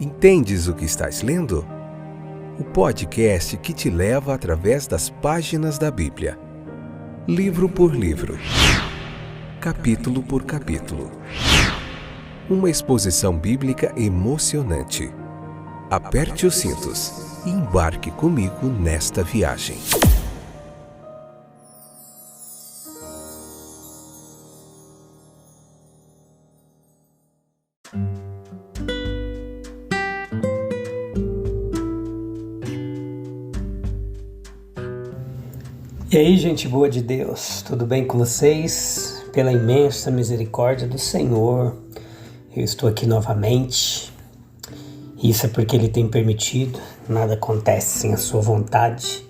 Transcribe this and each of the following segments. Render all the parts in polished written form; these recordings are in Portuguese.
Entendes o que estás lendo? O podcast que te leva através das páginas da Bíblia. Livro por livro. Capítulo por capítulo. Uma exposição bíblica emocionante. Aperte os cintos e embarque comigo nesta viagem. E aí, gente boa de Deus, tudo bem com vocês? Pela imensa misericórdia do Senhor, eu estou aqui novamente. Isso é porque Ele tem permitido, nada acontece sem a sua vontade.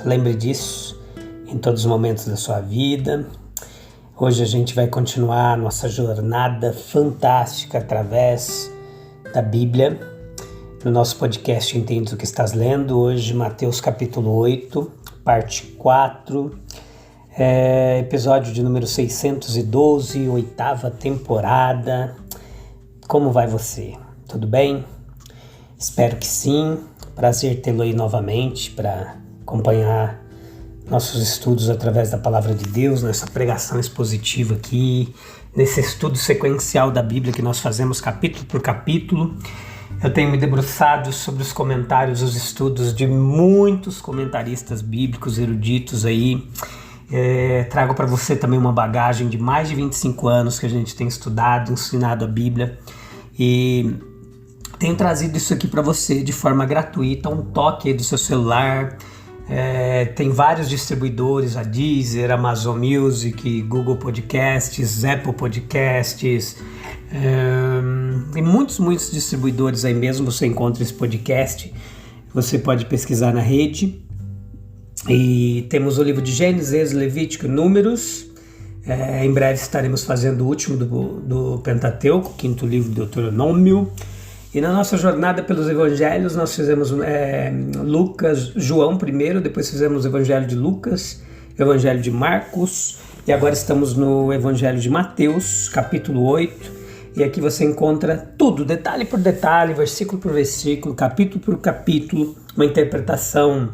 Lembre disso em todos os momentos da sua vida. Hoje a gente vai continuar a nossa jornada fantástica através da Bíblia. No nosso podcast Entendes o que estás lendo, hoje Mateus capítulo 8, parte 4, episódio de número 612, 8ª temporada. Como vai você? Tudo bem? Espero que sim. Prazer tê-lo aí novamente para acompanhar nossos estudos através da Palavra de Deus, nessa pregação expositiva aqui, nesse estudo sequencial da Bíblia que nós fazemos capítulo por capítulo. Eu tenho me debruçado sobre os comentários, os estudos de muitos comentaristas bíblicos eruditos aí. Trago para você também uma bagagem de mais de 25 anos que a gente tem estudado, ensinado a Bíblia. E tenho trazido isso aqui para você de forma gratuita, um toque aí do seu celular. Tem vários distribuidores, a Deezer, Amazon Music, Google Podcasts, Apple Podcasts. Tem muitos distribuidores aí mesmo, você encontra esse podcast, você pode pesquisar na rede. E temos o livro de Gênesis, Levítico e Números. Em breve estaremos fazendo o último do Pentateuco, o 5º livro do Deuteronômio. E na nossa jornada pelos evangelhos nós fizemos João primeiro, depois fizemos o evangelho de Lucas, o evangelho de Marcos, e agora estamos no evangelho de Mateus, capítulo 8. E aqui você encontra tudo, detalhe por detalhe, versículo por versículo, capítulo por capítulo, uma interpretação,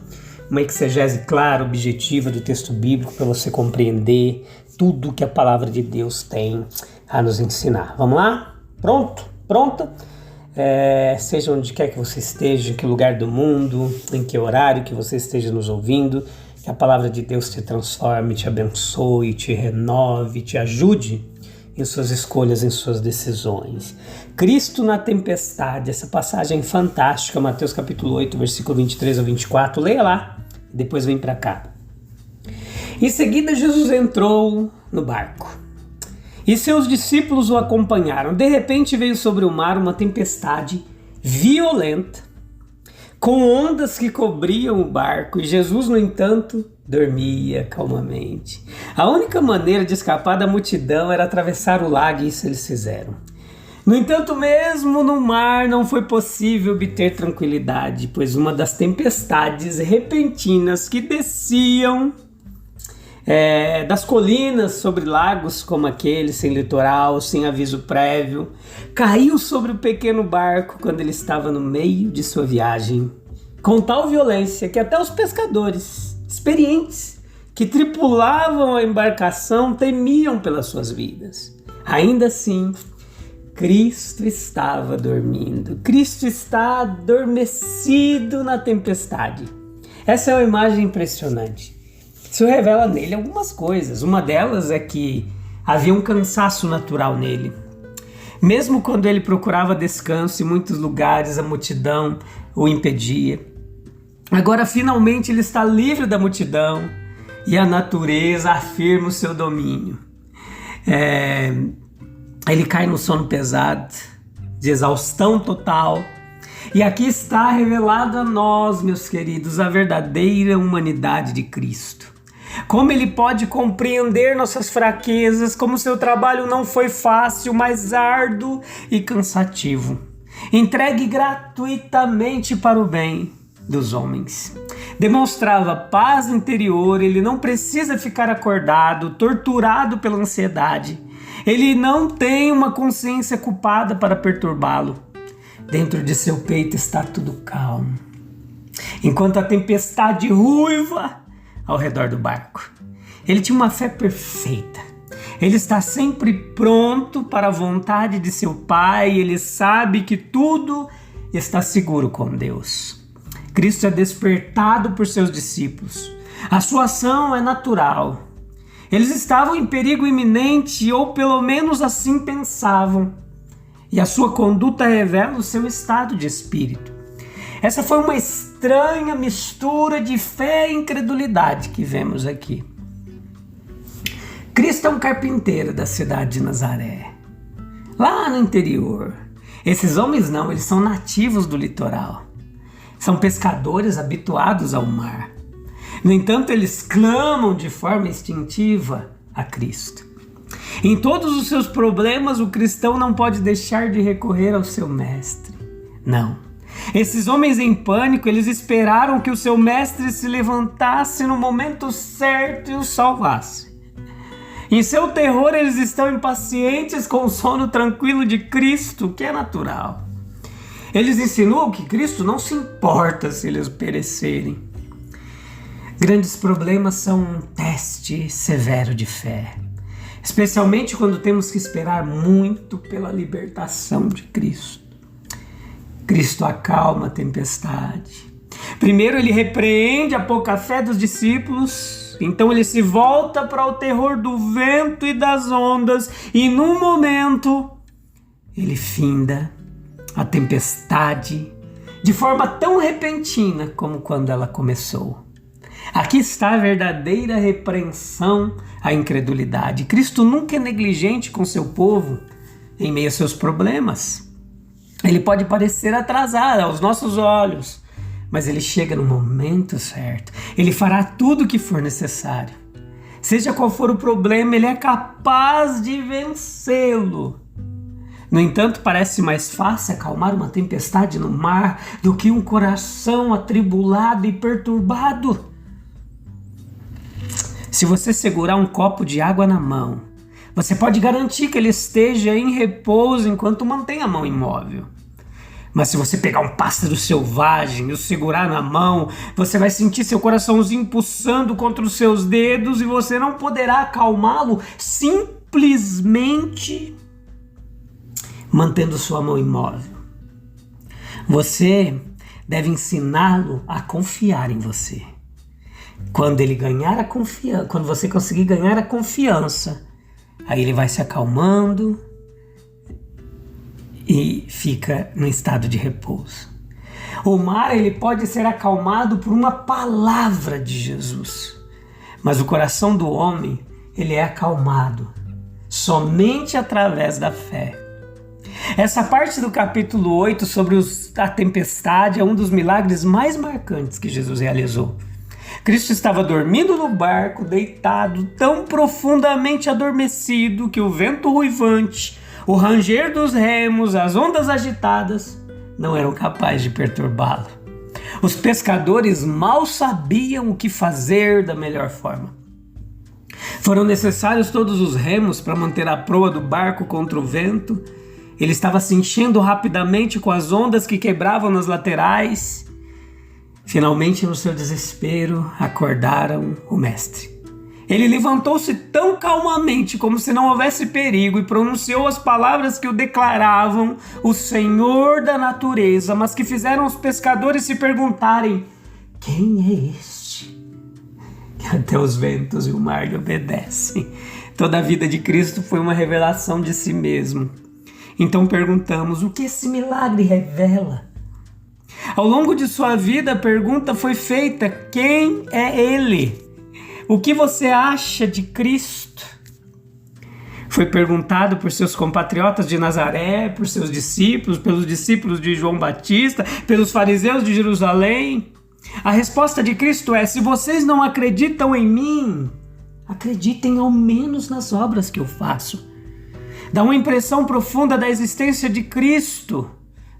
uma exegese clara, objetiva do texto bíblico para você compreender tudo que a palavra de Deus tem a nos ensinar. Vamos lá? Pronto? Pronta? Seja onde quer que você esteja, em que lugar do mundo, em que horário que você esteja nos ouvindo, que a palavra de Deus te transforme, te abençoe, te renove, te ajude em suas escolhas, em suas decisões. Cristo na tempestade, essa passagem fantástica, Mateus capítulo 8, versículo 23 ao 24, leia lá, depois vem para cá. Em seguida Jesus entrou no barco e seus discípulos o acompanharam. De repente veio sobre o mar uma tempestade violenta, com ondas que cobriam o barco, e Jesus, no entanto, dormia calmamente. A única maneira de escapar da multidão era atravessar o lago, e isso eles fizeram. No entanto, mesmo no mar não foi possível obter tranquilidade, pois uma das tempestades repentinas que desciam das colinas sobre lagos como aquele, sem litoral, sem aviso prévio, caiu sobre o pequeno barco quando ele estava no meio de sua viagem, com tal violência que até os pescadores experientes que tripulavam a embarcação temiam pelas suas vidas. Ainda assim, Cristo estava dormindo. Cristo está adormecido na tempestade. Essa é uma imagem impressionante. Isso revela nele algumas coisas. Uma delas é que havia um cansaço natural nele. Mesmo quando ele procurava descanso em muitos lugares, a multidão o impedia. Agora, finalmente, ele está livre da multidão e a natureza afirma o seu domínio. Ele cai no sono pesado, de exaustão total. E aqui está revelado a nós, meus queridos, a verdadeira humanidade de Cristo. Como ele pode compreender nossas fraquezas, como seu trabalho não foi fácil, mas árduo e cansativo. Entregue gratuitamente para o bem dos homens. Demonstrava paz interior, ele não precisa ficar acordado, torturado pela ansiedade. Ele não tem uma consciência culpada para perturbá-lo. Dentro de seu peito está tudo calmo, enquanto a tempestade ruiva ao redor do barco. Ele tinha uma fé perfeita. Ele está sempre pronto para a vontade de seu Pai. Ele sabe que tudo está seguro com Deus. Cristo é despertado por seus discípulos. A sua ação é natural. Eles estavam em perigo iminente, ou pelo menos assim pensavam. E a sua conduta revela o seu estado de espírito. Essa foi uma estranha mistura de fé e incredulidade que vemos aqui. Cristo é um carpinteiro da cidade de Nazaré, lá no interior. Esses homens não, eles são nativos do litoral. São pescadores habituados ao mar. No entanto, eles clamam de forma instintiva a Cristo. Em todos os seus problemas, o cristão não pode deixar de recorrer ao seu mestre. Não. Esses homens em pânico, eles esperaram que o seu mestre se levantasse no momento certo e os salvasse. Em seu terror, eles estão impacientes com o sono tranquilo de Cristo, que é natural. Eles insinuam que Cristo não se importa se eles perecerem. Grandes problemas são um teste severo de fé, especialmente quando temos que esperar muito pela libertação de Cristo. Cristo acalma a tempestade. Primeiro ele repreende a pouca fé dos discípulos, então ele se volta para o terror do vento e das ondas, e num momento ele finda a tempestade de forma tão repentina como quando ela começou. Aqui está a verdadeira repreensão à incredulidade. Cristo nunca é negligente com seu povo em meio a seus problemas. Ele pode parecer atrasado aos nossos olhos, mas ele chega no momento certo. Ele fará tudo o que for necessário. Seja qual for o problema, ele é capaz de vencê-lo. No entanto, parece mais fácil acalmar uma tempestade no mar do que um coração atribulado e perturbado. Se você segurar um copo de água na mão, você pode garantir que ele esteja em repouso enquanto mantém a mão imóvel. Mas se você pegar um pássaro selvagem e o segurar na mão, você vai sentir seu coraçãozinho pulsando contra os seus dedos e você não poderá acalmá-lo simplesmente mantendo sua mão imóvel. Você deve ensiná-lo a confiar em você. Quando ele ganhar a confiança, quando você conseguir ganhar a confiança, aí ele vai se acalmando e fica no estado de repouso. O mar, ele pode ser acalmado por uma palavra de Jesus, mas o coração do homem, ele é acalmado somente através da fé. Essa parte do capítulo 8 sobre a tempestade é um dos milagres mais marcantes que Jesus realizou. Cristo estava dormindo no barco, deitado, tão profundamente adormecido que o vento ruivante, o ranger dos remos, as ondas agitadas não eram capazes de perturbá-lo. Os pescadores mal sabiam o que fazer da melhor forma. Foram necessários todos os remos para manter a proa do barco contra o vento. Ele estava se enchendo rapidamente com as ondas que quebravam nas laterais. Finalmente, no seu desespero, acordaram o mestre. Ele levantou-se tão calmamente como se não houvesse perigo e pronunciou as palavras que o declaravam o Senhor da natureza, mas que fizeram os pescadores se perguntarem: quem é este? Que até os ventos e o mar lhe obedecem. Toda a vida de Cristo foi uma revelação de si mesmo. Então perguntamos: o que esse milagre revela? Ao longo de sua vida, a pergunta foi feita: quem é Ele? O que você acha de Cristo? Foi perguntado por seus compatriotas de Nazaré, por seus discípulos, pelos discípulos de João Batista, pelos fariseus de Jerusalém. A resposta de Cristo é: se vocês não acreditam em mim, acreditem ao menos nas obras que eu faço. Dá uma impressão profunda da existência de Cristo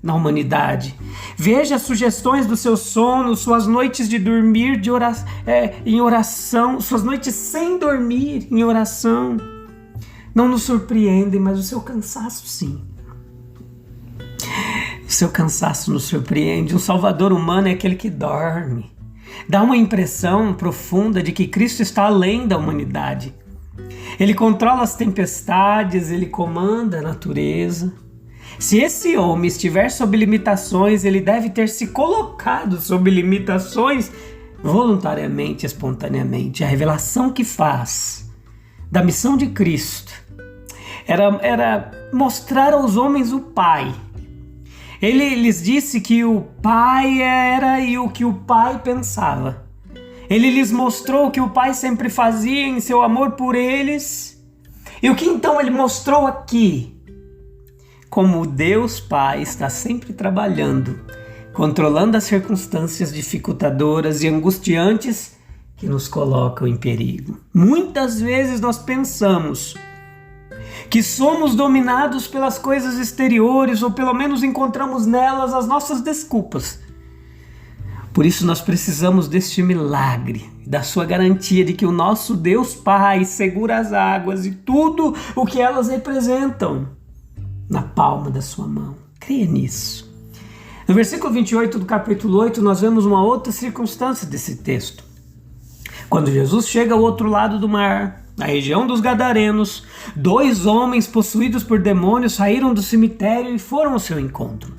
na humanidade. Veja as sugestões do seu sono, suas noites de dormir em oração, suas noites sem dormir em oração. Não nos surpreendem, mas o seu cansaço sim. Seu cansaço nos surpreende. Um salvador humano é aquele que dorme. Dá uma impressão profunda de que Cristo está além da humanidade. Ele controla as tempestades, ele comanda a natureza. Se esse homem estiver sob limitações, ele deve ter se colocado sob limitações voluntariamente, espontaneamente. A revelação que faz da missão de Cristo era mostrar aos homens o Pai. Ele lhes disse que o Pai era e o que o Pai pensava. Ele lhes mostrou o que o Pai sempre fazia em seu amor por eles. E o que então ele mostrou aqui? Como Deus Pai está sempre trabalhando, controlando as circunstâncias dificultadoras e angustiantes que nos colocam em perigo. Muitas vezes nós pensamos que somos dominados pelas coisas exteriores, ou pelo menos encontramos nelas as nossas desculpas. Por isso nós precisamos deste milagre, da sua garantia de que o nosso Deus Pai segura as águas e tudo o que elas representam na palma da sua mão. Creia nisso. No versículo 28 do capítulo 8, nós vemos uma outra circunstância desse texto. Quando Jesus chega ao outro lado do mar, na região dos Gadarenos, 2 homens possuídos por demônios saíram do cemitério e foram ao seu encontro.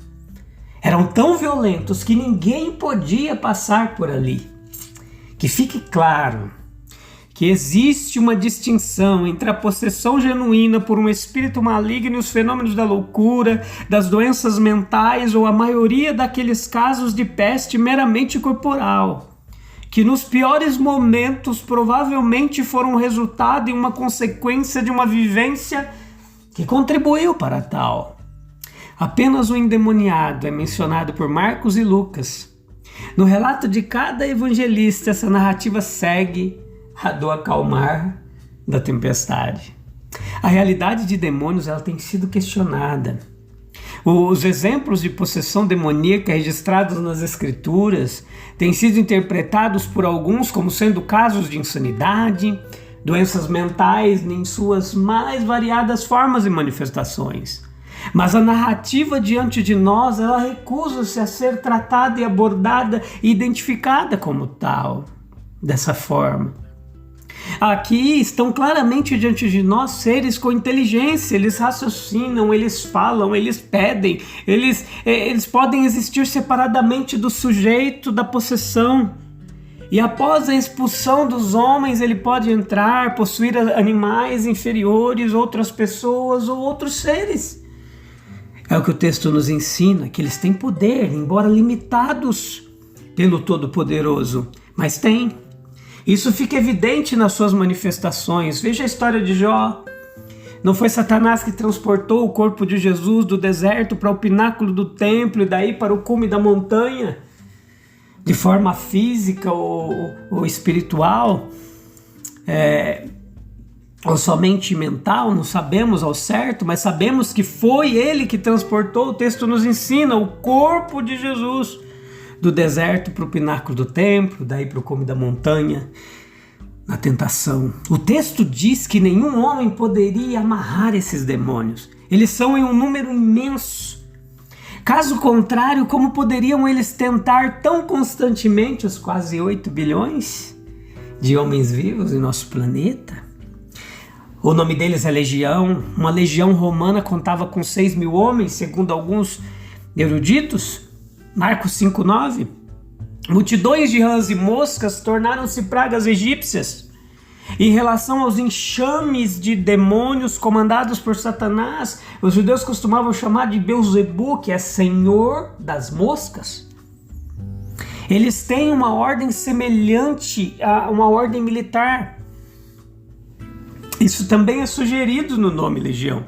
Eram tão violentos que ninguém podia passar por ali. Que fique claro que existe uma distinção entre a possessão genuína por um espírito maligno e os fenômenos da loucura, das doenças mentais ou a maioria daqueles casos de peste meramente corporal, que nos piores momentos provavelmente foram resultado e uma consequência de uma vivência que contribuiu para tal. Apenas o endemoniado é mencionado por Marcos e Lucas. No relato de cada evangelista, essa narrativa segue a do acalmar da tempestade. A realidade de demônios ela tem sido questionada. Os exemplos de possessão demoníaca registrados nas Escrituras têm sido interpretados por alguns como sendo casos de insanidade, doenças mentais em suas mais variadas formas e manifestações. Mas a narrativa diante de nós, ela recusa-se a ser tratada e abordada e identificada como tal, dessa forma. Aqui estão claramente diante de nós seres com inteligência, eles raciocinam, eles falam, eles pedem, eles podem existir separadamente do sujeito da possessão. E após a expulsão dos homens, ele pode entrar, possuir animais inferiores, outras pessoas ou outros seres. É o que o texto nos ensina, que eles têm poder, embora limitados pelo Todo-Poderoso, mas têm. Isso fica evidente nas suas manifestações. Veja a história de Jó. Não foi Satanás que transportou o corpo de Jesus do deserto para o pináculo do templo e daí para o cume da montanha? De forma física ou espiritual? Ou somente mental? Não sabemos ao certo, mas sabemos que foi ele que transportou. O texto nos ensina o corpo de Jesus do deserto para o pináculo do templo, daí para o cume da montanha, na tentação. O texto diz que nenhum homem poderia amarrar esses demônios. Eles são em um número imenso. Caso contrário, como poderiam eles tentar tão constantemente os quase 8 bilhões de homens vivos em nosso planeta? O nome deles é Legião. Uma legião romana contava com 6.000 homens, segundo alguns eruditos. Marcos 5,9. Multidões de rãs e moscas tornaram-se pragas egípcias. Em relação aos enxames de demônios comandados por Satanás, os judeus costumavam chamar de Beuzebu, que é senhor das moscas. Eles têm uma ordem semelhante a uma ordem militar. Isso também é sugerido no nome Legião.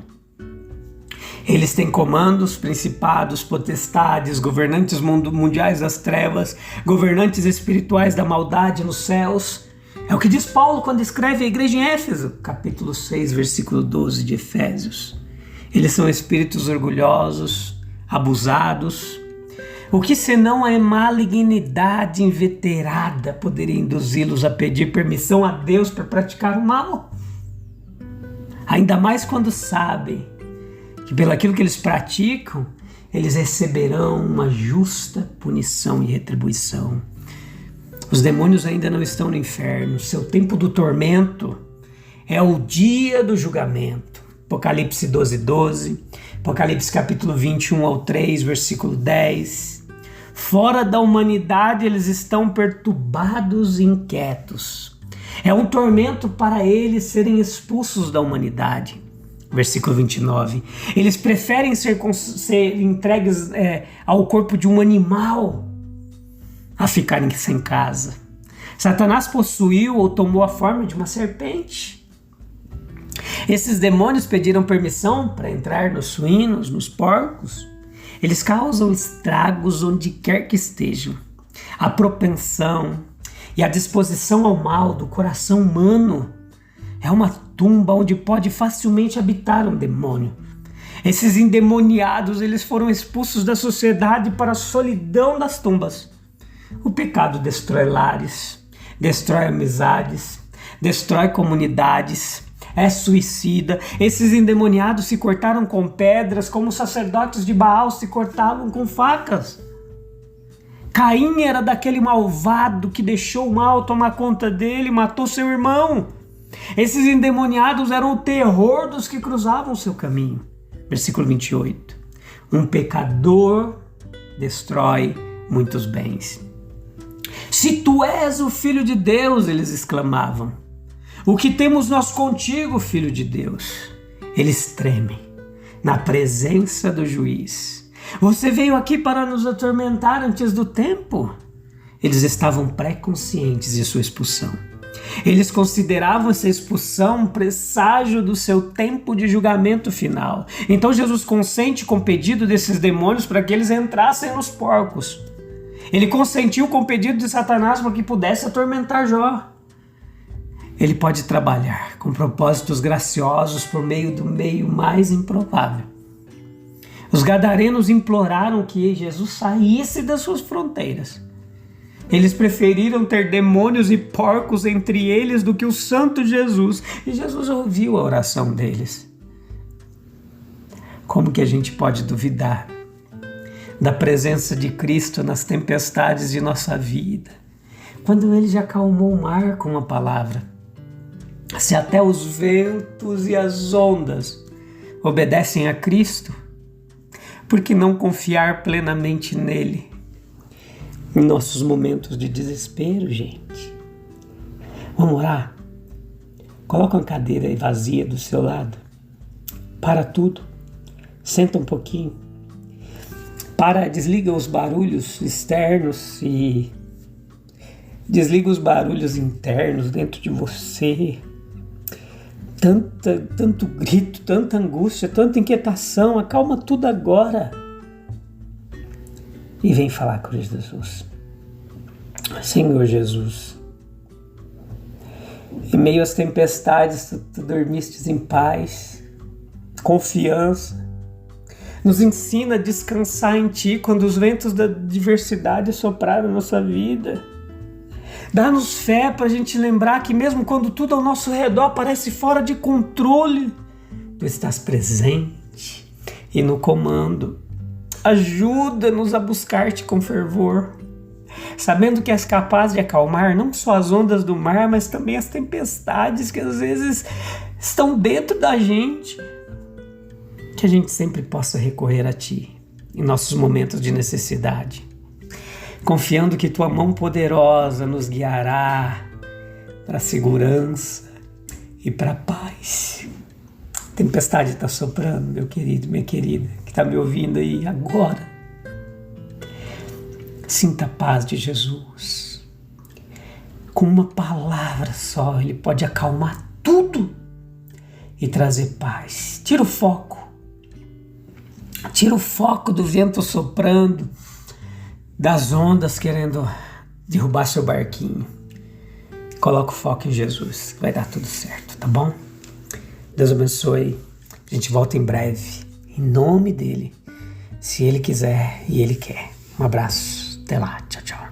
Eles têm comandos, principados, potestades, governantes mundiais das trevas, governantes espirituais da maldade nos céus. É o que diz Paulo quando escreve a igreja em Éfeso, capítulo 6, versículo 12 de Efésios. Eles são espíritos orgulhosos, abusados. O que senão a malignidade inveterada poderia induzi-los a pedir permissão a Deus para praticar o mal? Ainda mais quando sabem que pelo aquilo que eles praticam, eles receberão uma justa punição e retribuição. Os demônios ainda não estão no inferno. Seu tempo do tormento é o dia do julgamento. Apocalipse 12:12, Apocalipse capítulo 21-3, versículo 10. Fora da humanidade eles estão perturbados e inquietos. É um tormento para eles serem expulsos da humanidade. Versículo 29. Eles preferem ser entregues ao corpo de um animal a ficarem sem casa. Satanás possuiu ou tomou a forma de uma serpente. Esses demônios pediram permissão para entrar nos suínos, nos porcos. Eles causam estragos onde quer que estejam. A propensão e a disposição ao mal do coração humano é uma tumba onde pode facilmente habitar um demônio. Esses endemoniados, eles foram expulsos da sociedade para a solidão das tumbas. O pecado destrói lares, destrói amizades, destrói comunidades, é suicida. Esses endemoniados se cortaram com pedras, como os sacerdotes de Baal se cortavam com facas. Caim era daquele malvado que deixou o mal tomar conta dele e matou seu irmão. Esses endemoniados eram o terror dos que cruzavam seu caminho. Versículo 28. Um pecador destrói muitos bens. Se tu és o Filho de Deus, eles exclamavam. O que temos nós contigo, Filho de Deus? Eles tremem na presença do juiz. Você veio aqui para nos atormentar antes do tempo? Eles estavam pré-conscientes de sua expulsão. Eles consideravam essa expulsão um presságio do seu tempo de julgamento final. Então Jesus consente com o pedido desses demônios para que eles entrassem nos porcos. Ele consentiu com o pedido de Satanás para que pudesse atormentar Jó. Ele pode trabalhar com propósitos graciosos por meio do meio mais improvável. Os gadarenos imploraram que Jesus saísse das suas fronteiras. Eles preferiram ter demônios e porcos entre eles do que o santo Jesus. E Jesus ouviu a oração deles. Como que a gente pode duvidar da presença de Cristo nas tempestades de nossa vida, quando Ele já acalmou o mar com uma palavra? Se até os ventos e as ondas obedecem a Cristo, por que não confiar plenamente nele em nossos momentos de desespero, gente? Vamos orar? Coloca uma cadeira aí vazia do seu lado. Para tudo. Senta um pouquinho. Desliga os barulhos externos e desliga os barulhos internos dentro de você. Tanto grito, tanta angústia, tanta inquietação. Acalma tudo agora. E vem falar com Jesus. Senhor Jesus, em meio às tempestades, tu dormistes em paz, confiança. Nos ensina a descansar em Ti quando os ventos da diversidade sopraram na nossa vida. Dá-nos fé para a gente lembrar que mesmo quando tudo ao nosso redor parece fora de controle, Tu estás presente e no comando. Ajuda-nos a buscar-te com fervor, sabendo que és capaz de acalmar não só as ondas do mar, mas também as tempestades que às vezes estão dentro da gente. Que a gente sempre possa recorrer a Ti em nossos momentos de necessidade, confiando que Tua mão poderosa nos guiará para a segurança e para a paz. A tempestade está soprando, meu querido, minha querida, que está me ouvindo aí agora. Sinta a paz de Jesus. Com uma palavra só, Ele pode acalmar tudo e trazer paz. Tira o foco do vento soprando, das ondas querendo derrubar seu barquinho. Coloca o foco em Jesus, vai dar tudo certo, tá bom? Deus abençoe. A gente volta em breve, em nome dele, se Ele quiser e Ele quer. Um abraço, até lá, tchau, tchau.